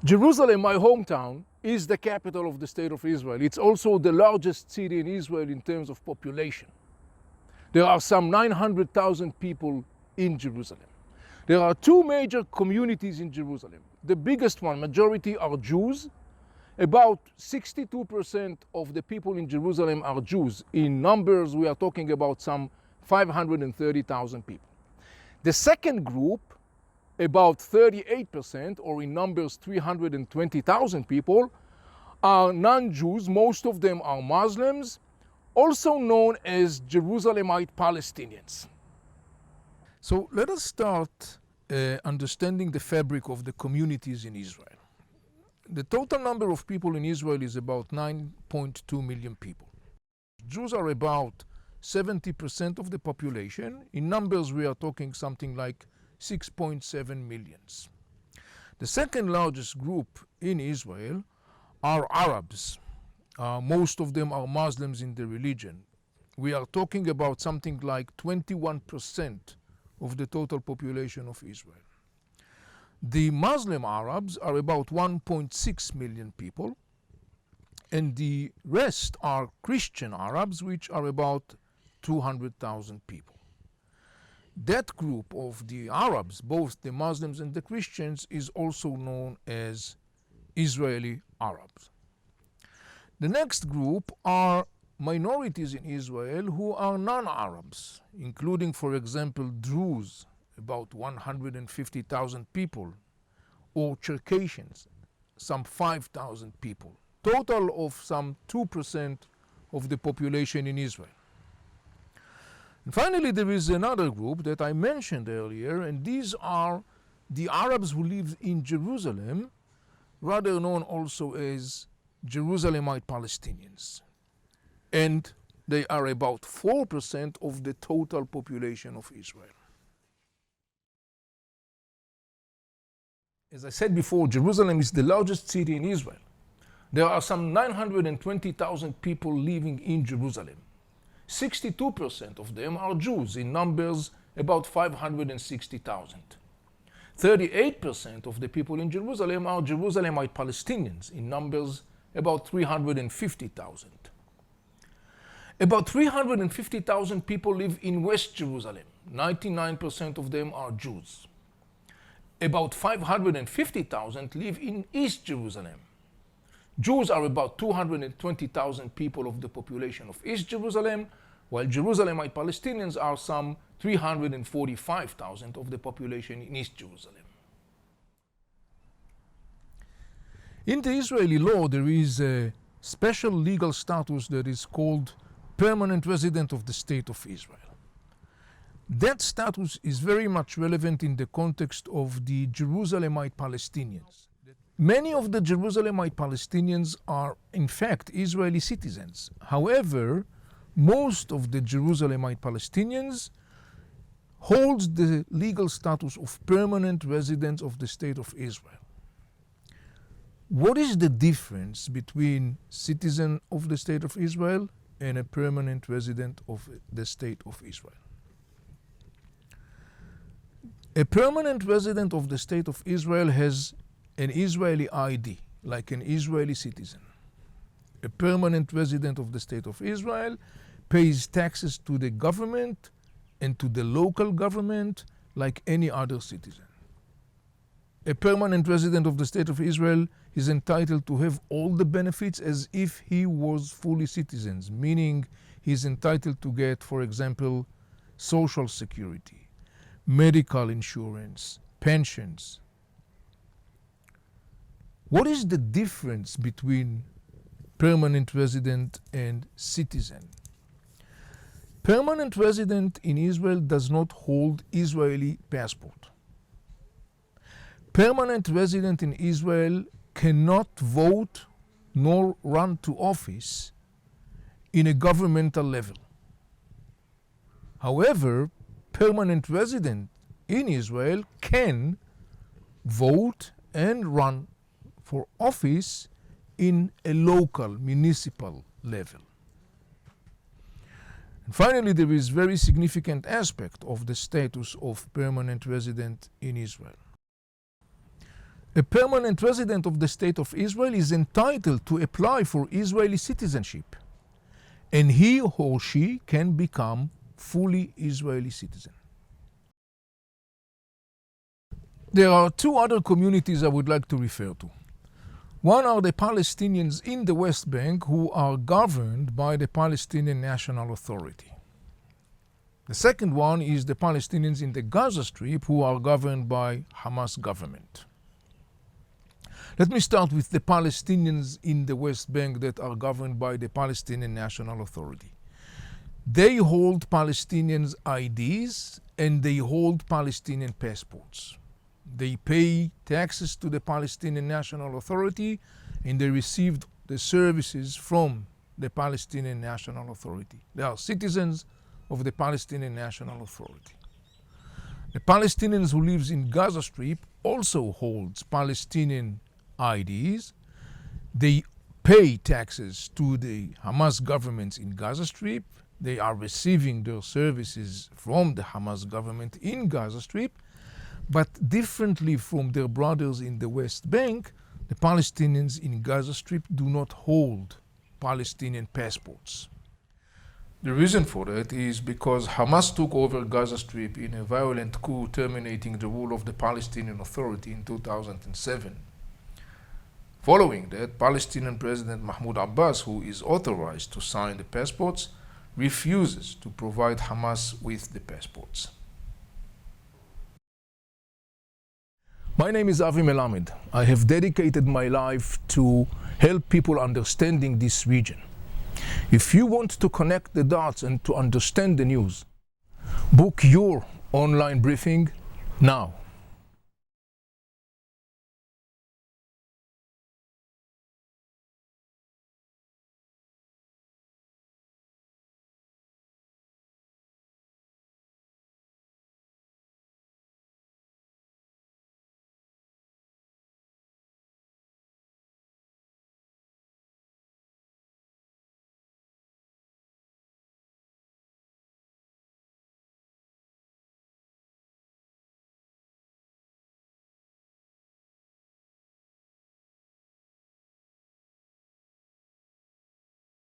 Jerusalem, my hometown, is the capital of the state of Israel. It's also the largest city in Israel in terms of population. There are some 900,000 people in Jerusalem. There are two major communities in Jerusalem. The biggest one, majority, are Jews. About 62% of the people in Jerusalem are Jews. In numbers, we are talking about some 530,000 people. The second group, about 38%, or in numbers 320,000 people, are non-Jews. Most of them are Muslims, also known as Jerusalemite Palestinians. So let us start understanding the fabric of the communities in Israel. The total number of people in Israel is about 9.2 million people. Jews are about 70% of the population. In numbers, we are talking something like 6.7 millions. The second largest group in Israel are Arabs. Most of them are Muslims in the religion. We are talking about something like 21% of the total population of Israel. The Muslim Arabs are about 1.6 million people, and the rest are Christian Arabs, which are about 200,000 people. That group of the Arabs, both the Muslims and the Christians, is also known as Israeli Arabs. The next group are minorities in Israel who are non-Arabs, including, for example, Druze, about 150,000 people, or Circassians, some 5,000 people, total of some 2% of the population in Israel. And finally, there is another group that I mentioned earlier, and these are the Arabs who live in Jerusalem, rather known also as Jerusalemite Palestinians. And they are about 4% of the total population of Israel. As I said before, Jerusalem is the largest city in Israel. There are some 920,000 people living in Jerusalem. 62% of them are Jews, in numbers about 560,000. 38% of the people in Jerusalem are Jerusalemite Palestinians, in numbers about 350,000. About 350,000 people live in West Jerusalem. 99% of them are Jews. About 550,000 live in East Jerusalem. Jews are about 220,000 people of the population of East Jerusalem, while Jerusalemite Palestinians are some 345,000 of the population in East Jerusalem. In the Israeli law, there is a special legal status that is called permanent resident of the State of Israel. That status is very much relevant in the context of the Jerusalemite Palestinians. Many of the Jerusalemite Palestinians are, in fact, Israeli citizens. However, most of the Jerusalemite Palestinians hold the legal status of permanent residents of the State of Israel. What is the difference between citizen of the State of Israel and a permanent resident of the State of Israel? A permanent resident of the State of Israel has an Israeli ID, like an Israeli citizen. A permanent resident of the State of Israel pays taxes to the government and to the local government like any other citizen. A permanent resident of the State of Israel is entitled to have all the benefits as if he was fully citizen, meaning he's entitled to get, for example, social security, medical insurance, pensions. What is the difference between permanent resident and citizen? Permanent resident in Israel does not hold Israeli passport. Permanent resident in Israel cannot vote nor run to office in a governmental level. However, permanent resident in Israel can vote and run for office in a local, municipal level. And finally, there is very significant aspect of the status of permanent resident in Israel. A permanent resident of the State of Israel is entitled to apply for Israeli citizenship, and he or she can become fully Israeli citizen. There are two other communities I would like to refer to. One are the Palestinians in the West Bank who are governed by the Palestinian National Authority. The second one is the Palestinians in the Gaza Strip who are governed by Hamas government. Let me start with the Palestinians in the West Bank that are governed by the Palestinian National Authority. They hold Palestinians' IDs and they hold Palestinian passports. They pay taxes to the Palestinian National Authority and they received the services from the Palestinian National Authority. They are citizens of the Palestinian National Authority. The Palestinians who live in Gaza Strip also holds Palestinian IDs. They pay taxes to the Hamas government in Gaza Strip. They are receiving their services from the Hamas government in Gaza Strip. But differently from their brothers in the West Bank, the Palestinians in Gaza Strip do not hold Palestinian passports. The reason for that is because Hamas took over Gaza Strip in a violent coup terminating the rule of the Palestinian Authority in 2007. Following that, Palestinian President Mahmoud Abbas, who is authorized to sign the passports, refuses to provide Hamas with the passports. My name is Avi Melamed. I have dedicated my life to help people understanding this region. If you want to connect the dots and to understand the news, book your online briefing now.